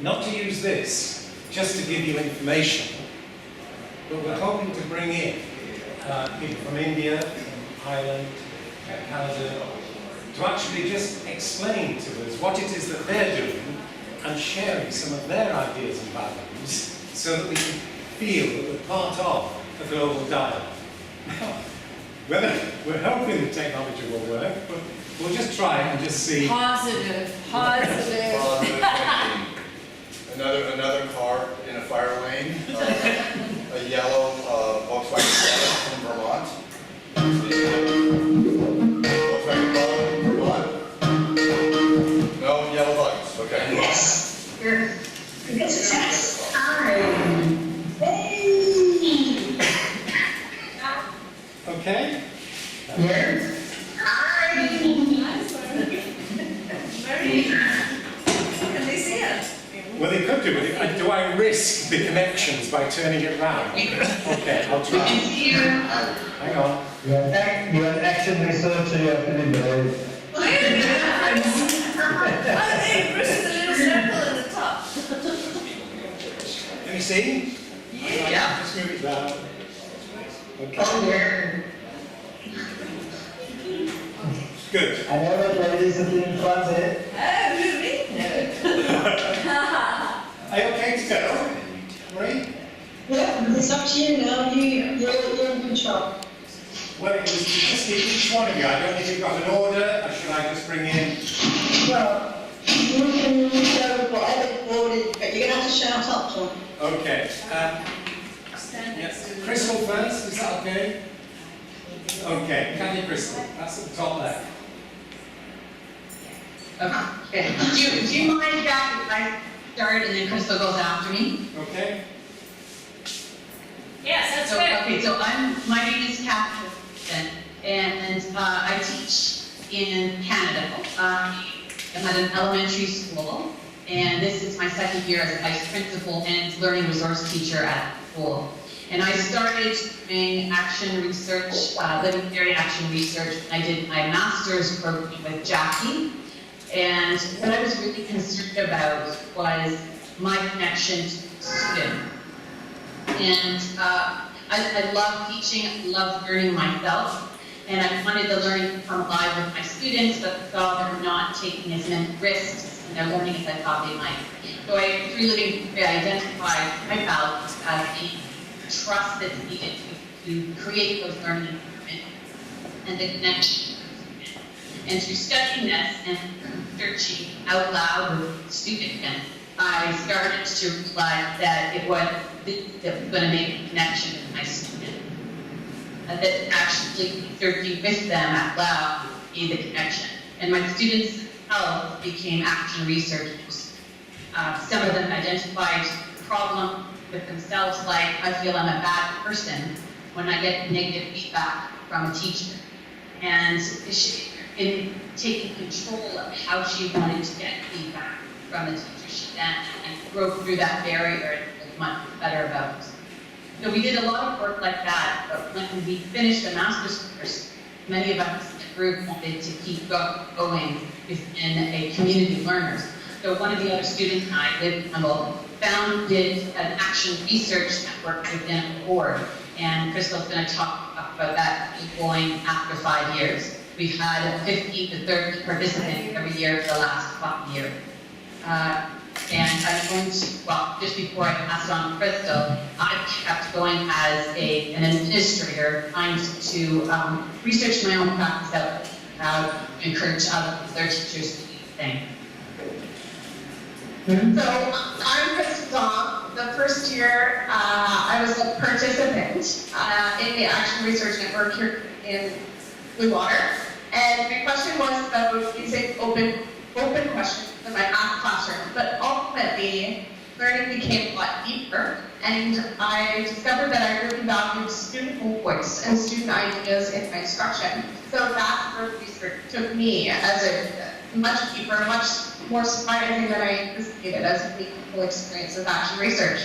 Not to use this just to give you information, but we're hoping to bring in people from India, from Ireland, Canada, to actually just explain to us what it is that they're doing and sharing some of their ideas and values so that we can feel that we're part of a global dialogue. Whether we're hoping the technology will work, but we'll just try and just see. Positive. Positive thinking. Another car in a fire lane. A yellow Volkswagen Jetta from Vermont. Volkswagen Bug from Vermont. No yellow bugs. Okay. Yes. You're good success. All right. Hey. Okay? Yes. Hi. Very. Can they see it? Well, they could do, but do I risk the connections by turning it round? Okay, I'll try. Hang on. You're an action researcher, you have to be brave. I think Chris is a little circle in the top. Can you see? Yeah. Just move it down. Okay. Oh, yeah. Good. I know that ladies are being clumsy. Oh, really? No. Are you okay to go? Marie? Yeah, it's up to you now. You're in control. Well, it was just each one of you. I don't know if you've got an order, or should I just bring in? Well, you can go whatever order, but you're going to have to shout up, John. Okay. Yes. Crystal first, is that okay? Okay, Candy Crystal. That's at the top left. Okay. Do you mind if I start and then Crystal goes after me? Okay. Yes, that's So, good. okay, so my name is Catherine, and I teach in Canada. I'm at an elementary school, and this is my second year as a vice principal and learning resource teacher at the school. And I started doing action research, living theory action research. I did my master's program with Jackie. And what I was really concerned about was my connection to the student. And I love teaching, I love learning myself. And I wanted the learning to come alive with my students, but saw them not taking as many risks in their learning as I thought they might. So through Living Theory, I identified my values as the trust that's needed to create those learning environments and the connection. And through studying this and researching out loud with students, I started to realize that it was going to make a connection with my students. That actually researching with them out loud would be the connection. And my students themselves became action researchers. Some of them identified the problem with themselves, like, I feel I'm a bad person when I get negative feedback from a teacher. And in taking control of how she wanted to get feedback from the teacher, she then broke through that barrier and was much better about it. So we did a lot of work like that, but when we finished the master's course, many of us in the group wanted to keep going within a community learners. So one of the other students and I, Liv Campbell, founded an action research network within the board, and Crystal's going to talk about that going after 5 years. We've had 50 to 30 participants every year for the last 5 years. And I'm going to, well, just before I pass it on to Crystal, I've kept going as an administrator, trying to research my own practice out, how to encourage other teachers to do the same. So I'm Crystal. The first year I was a participant in the Action Research Network here in Bluewater. And my question was about using open questions in my math classroom. But ultimately, learning became a lot deeper. And I discovered that I really valued student voice and student ideas in my instruction. So that's where research took me as a much deeper, much more surprising than I anticipated as a meaningful experience with action research.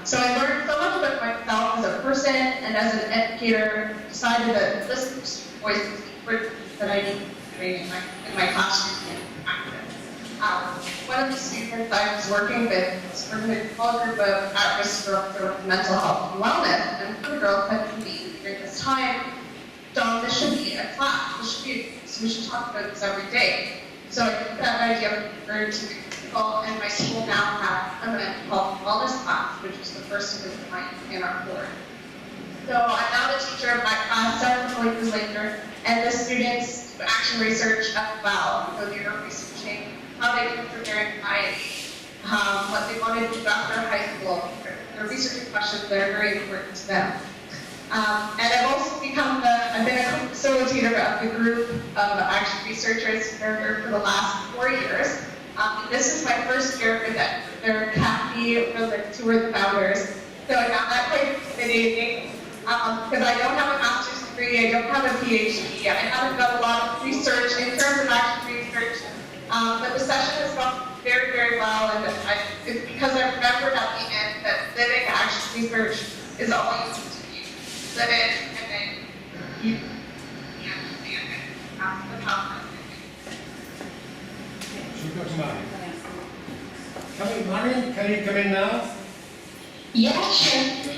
So I learned so much about myself as a person and as an educator, decided that this voice was the that I need to create in my classroom and practice. one of the students I was working with was from a small group of at-risk girls for mental health and wellness, and one girl said to me during this time, Dawn, this should be a class, this should be, so we should talk about this every day. So I took that idea over to people, and my school now has a mental health and wellness class, which is the first of its kind in our board. So I'm now the teacher of my class several years later, and the students actually research as well. So they are researching how they can improve their anxiety, what they want to do after high school. They're researching questions that are very important to them. And I've also I've been a co-facilitator of the group of action researchers for the last 4 years. This is my first year with their Kathy, who are the founders. So I found that quite intimidating because I don't have a master's degree, I don't have a PhD, I haven't done a lot of research in terms of action research. But the session has gone very, very well, and it's because I remembered at the end that living action research is all you need to do. Live it, and then you understand it. That's the power. Should we go to Marion? Can you come in now? Yeah, sure.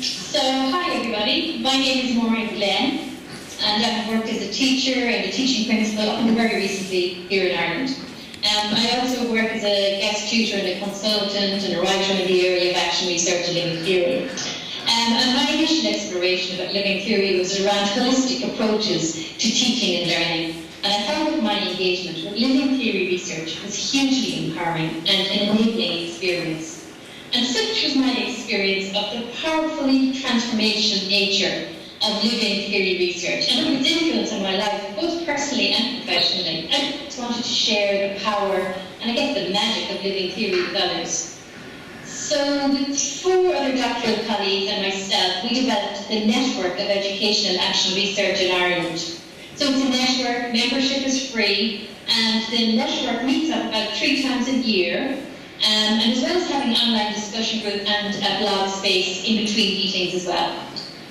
So, hi everybody. My name is Maureen Glenn, and I've worked as a teacher and a teaching principal up until very recently here in Ireland. I also work as a guest tutor and a consultant and a writer in the area of action research and living theory. And my initial exploration about living theory was around holistic approaches to teaching and learning. And I found that my engagement with living theory research was hugely empowering and an enabling experience. And such was my experience of the powerfully transformational nature of living theory research and its influence on my life, both personally and professionally. I just wanted to share the power and I guess the magic of living theory with others. So with 4 other doctoral colleagues and myself, we developed the Network of Educational Action Research in Ireland. So it's a network, membership is free, and the network meets up about 3 times a year. And as well as having an online discussion group and a blog space in between meetings as well.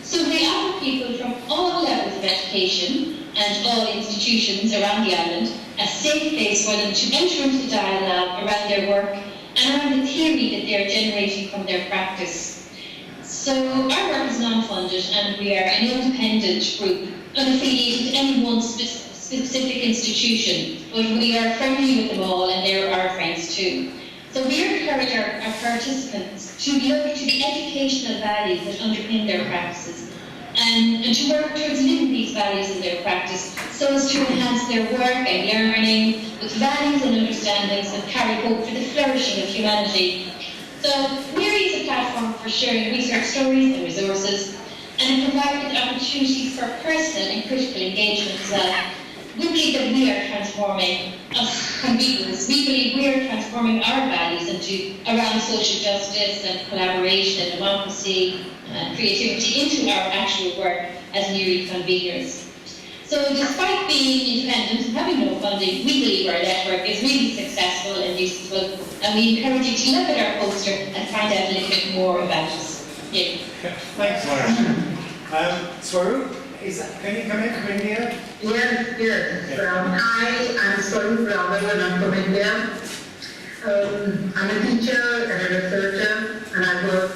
So they offer people from all levels of education and all institutions around the island a safe place for them to enter into dialogue around their work and around the theory that they are generating from their practice. So our work is non-funded and we are an independent group, unaffiliated to any one specific institution, but we are friendly with them all and they're our friends too. So we encourage our participants to look to the educational values that underpin their practices and to work towards living these values in their practice so as to enhance their work and learning with values and understandings that carry hope for the flourishing of humanity. So we're a platform for sharing research stories and resources, and it provides opportunities for personal and critical engagement as well. We believe that we are transforming us conveners. We believe we are transforming our values around social justice and collaboration and democracy and creativity into our actual work as NERI conveners. So despite being independent and having no funding, we believe our network is really successful and useful, and we encourage you to look at our poster and find out a little bit more about us. Yeah. Thanks, Lauren. Swaroop, can you come in from India? Yes. Hi, I'm Swaroop Rao and I'm from India. I'm a teacher and a researcher, and I work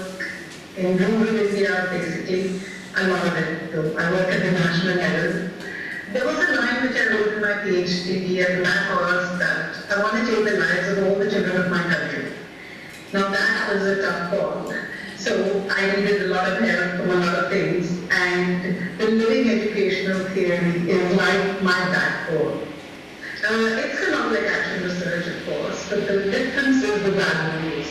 in rural India basically. I'm one of it too. I work at the national level. There was a line which I wrote in my PhD, and that was that I want to take the lives of all the children of my country. Now that was a tough call. So I needed a lot of help from a lot of things, and the living educational theory is like my backbone. It's a non-like action research, of course, but the difference is the values.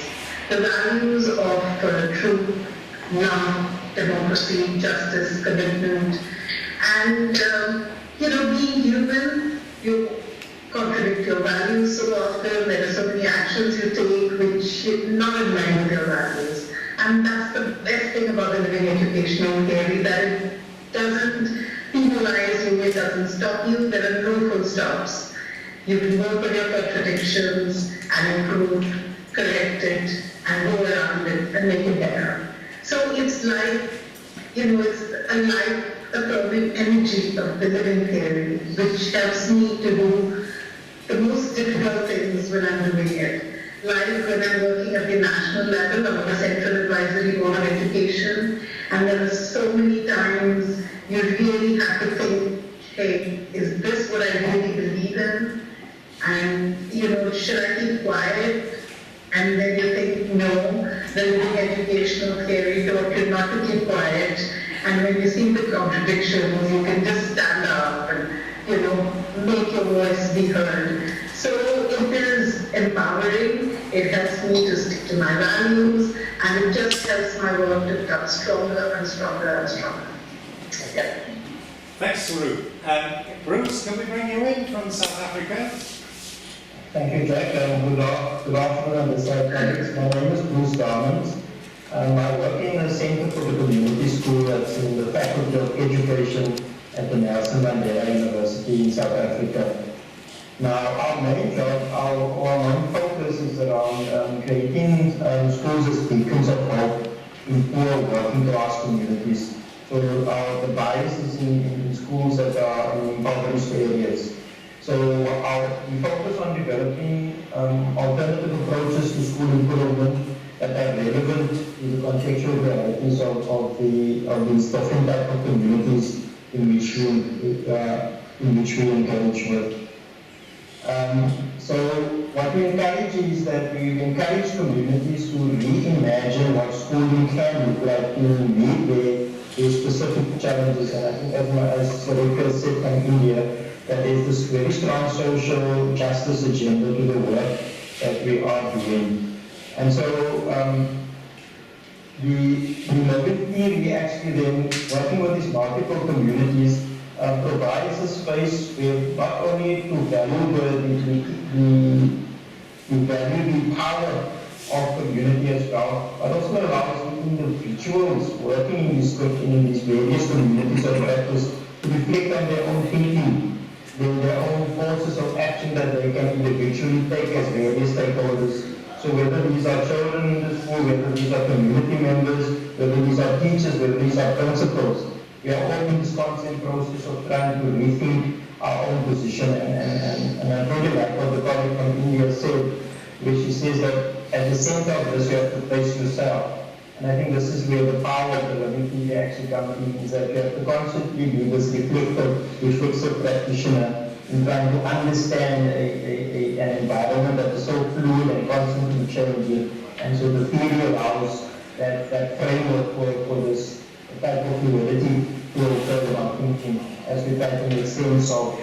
The values of truth, love, democracy, justice, commitment, and being human. You contradict your values so often. There are so many actions you take which are not in line with your values. And that's the best thing about the living educational theory, that it doesn't penalize you, it doesn't stop you, there are no full stops. You can work on your contradictions and improve, correct it, and go around it and make it better. So it's like, it's a life-affirming energy of the living theory, which helps me to do the most difficult things when I'm doing it. Like when I'm working at the national level of the Central Advisory Board of Education, and there are so many times you really have to think, hey, is this what I really believe in? And, should I keep quiet? And then you think, no, the living educational theory taught you not to keep quiet. And when you see the contradictions, you can just stand up and, make your voice be heard. So it is empowering, it helps me to stick to my values, and it just helps my work to become stronger and stronger and stronger. Yeah. Thanks, Saru. Bruce, can we bring you in from South Africa? Thank you, Jack. Good afternoon, this is my name is Bruce Garment. I work in the Center for the Community School that's in the Faculty of Education at the Nelson Mandela University in South Africa. Now, our main job, our main focus is around creating schools as beacons of hope in poor working class communities. So the bias is in schools that are in impoverished areas. So we focus on developing alternative approaches to school improvement that are relevant to the contextual realities of these different type of communities in which we engage with. So what we encourage is that we encourage communities to reimagine what schooling can look like to meet their specific challenges. And I think as Sarika said from India, that there's this very strong social justice agenda to the work that we are doing. And so the Living Theory actually then, working with these multiple communities, provides a space where not only to value the power of community as well, but also allows individuals working in these various communities of practice to reflect on their own thinking, their own forces of action that they can individually take as various stakeholders. So whether these are children in the school, whether these are community members, whether these are teachers, whether these are principals, we are all in this constant process of trying to rethink our own position. And I really like what the colleague from India said, where she says that at the center of this you have to place yourself. And I think this is where the power of the Living Theory actually comes in, is that you have to constantly be this reflexive practitioner in trying to understand an environment that is so fluid and constantly changing. And so the theory allows that framework for this type of fluidity to occur in our thinking as we try to make sense of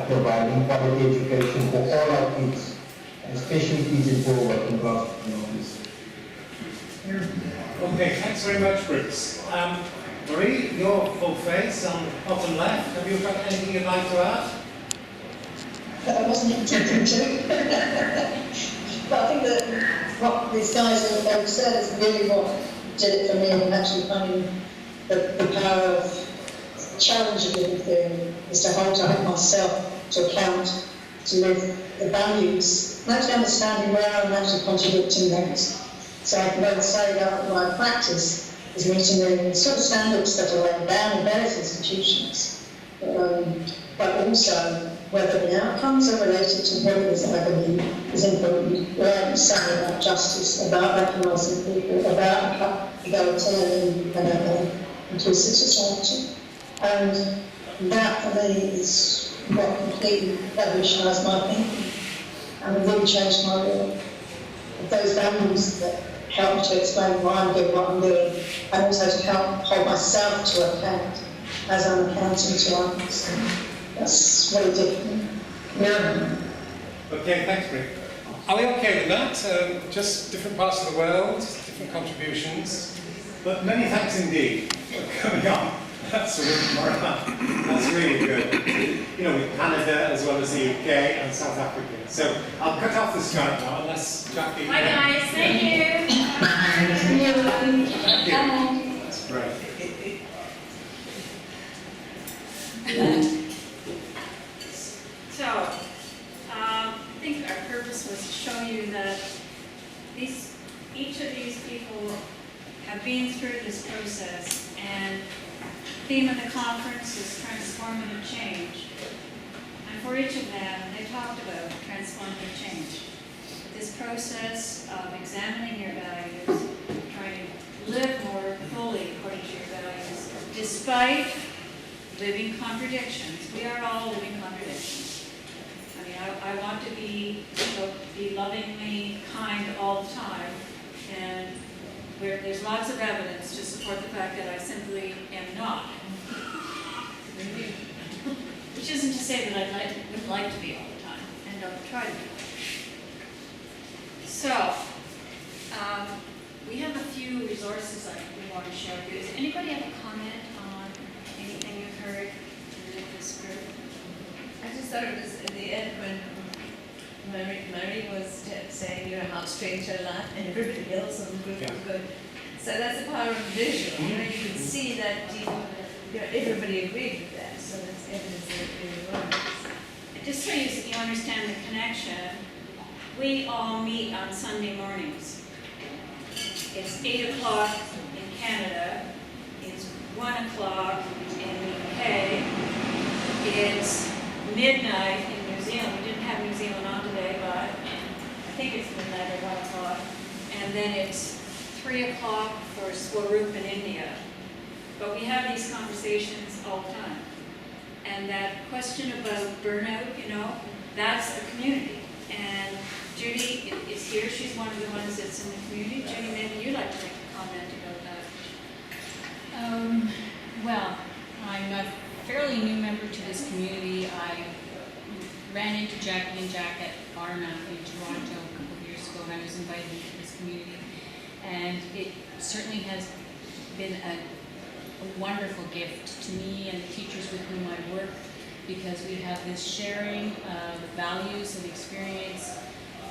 providing quality education for all our kids, and especially kids in poor working class communities. Okay, thanks very much, Bruce. Marie, your full face on the bottom left. Have you got anything you'd like to add? I wasn't intending to. But I think that what these guys have said is really what did it for me, and actually finding the power of challenging Living Theory is to hold myself to account, to live the values, and actually understanding where I'm actually contradicting those. So I can both say that my practice is meeting the sort of standards that are laid down in various institutions, but also whether the outcomes are related to what it is that I believe is important, like you say about justice, about recognising people, about egalitarian and inclusive society. And that for me is what completely revolutionised my thinking and really changed my work. Those values that help me to explain why I'm doing what I'm doing, and also to help hold myself to account as I'm accounting to others. That's what it did for me. Yeah. Okay, thanks, Rick. Are we okay with that? Just different parts of the world, different contributions, but many thanks indeed for coming on. That's really good. You know, with Canada as well as the UK and South Africa. So I'll cut off the Skype now, unless Jackie. Bye guys, thank you. Thank you. That's great. So, I think our purpose was to show you that each of these people have been through this process, and the theme of the conference is transformative change. And for each of them, they talked about transformative change. This process of examining your values, trying to live more fully according to your values, despite living contradictions. We are all living contradictions. I mean, I want to be lovingly kind all the time, and there's lots of evidence to support the fact that I simply am not. Which isn't to say that I would like to be all the time, and don't try to be. So, we have a few resources we want to share with you. Does anybody have a comment on anything you've heard in this group? I just thought it was at the end when Mary was saying, you know, how strange her life and everybody else on the group was good. So that's the power of visual. You know, you can see that everybody agreed with that. So that's evidence that it really works. Just so you understand the connection, we all meet on Sunday mornings. It's 8 o'clock in Canada. It's 1 o'clock in the UK. It's midnight in New Zealand. We didn't have New Zealand on today, but I think it's midnight or 1 o'clock. And then it's 3 o'clock for Swaroop in India. But we have these conversations all the time. And that question about burnout, you know, that's a community. And Judy is here. She's one of the ones that's in the community. Judy, maybe you'd like to make a comment about that. Well, I'm a fairly new member to this community. I ran into Jackie and Jack at Barna in Toronto a couple of years ago, and I was invited into this community. And it certainly has been a wonderful gift to me and the teachers with whom I work, because we have this sharing of values and experience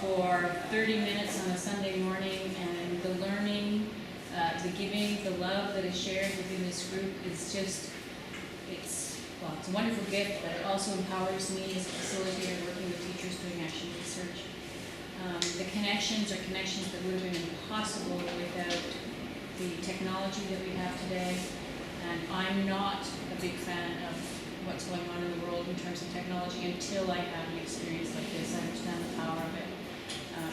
for 30 minutes on a Sunday morning, and the learning, the giving, the love that is shared within this group is just, it's a wonderful gift, but it also empowers me as a facilitator working with teachers doing action research. The connections are connections that would have been impossible without the technology that we have today. And I'm not a big fan of what's going on in the world in terms of technology until I have an experience like this. I understand the power of it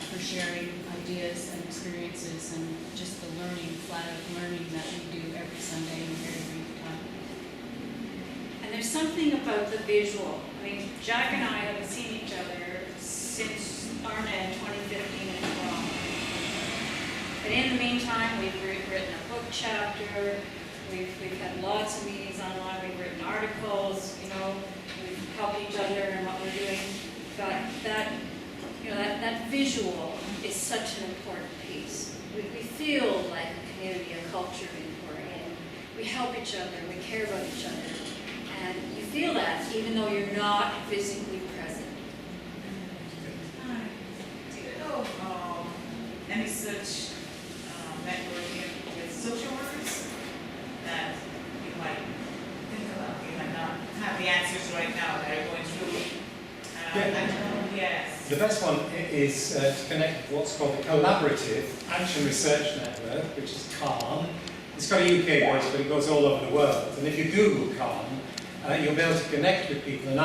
for sharing ideas and experiences and just the learning, flat out learning that we do every Sunday in a very brief time. And there's something about the visual. I mean, Jack and I haven't seen each other since Arna in 2015 in Toronto. But in the meantime, we've written a book chapter. We've had lots of meetings online, we've written articles, you know, we've helped each other in what we're doing. But that, you know, that visual is such an important piece. We feel like a community, a culture in we're in. We help each other, we care about each other. And you feel that even though you're not physically present. Do you know any such networking with social workers that you might think about? You might not have the answers right now that are going through. I know, yes. The best one is to connect with what's called the Collaborative Action Research Network, which is CALM. It's got a UK voice, but it goes all over the world. And if you Google CALM, you'll be able to connect with people. And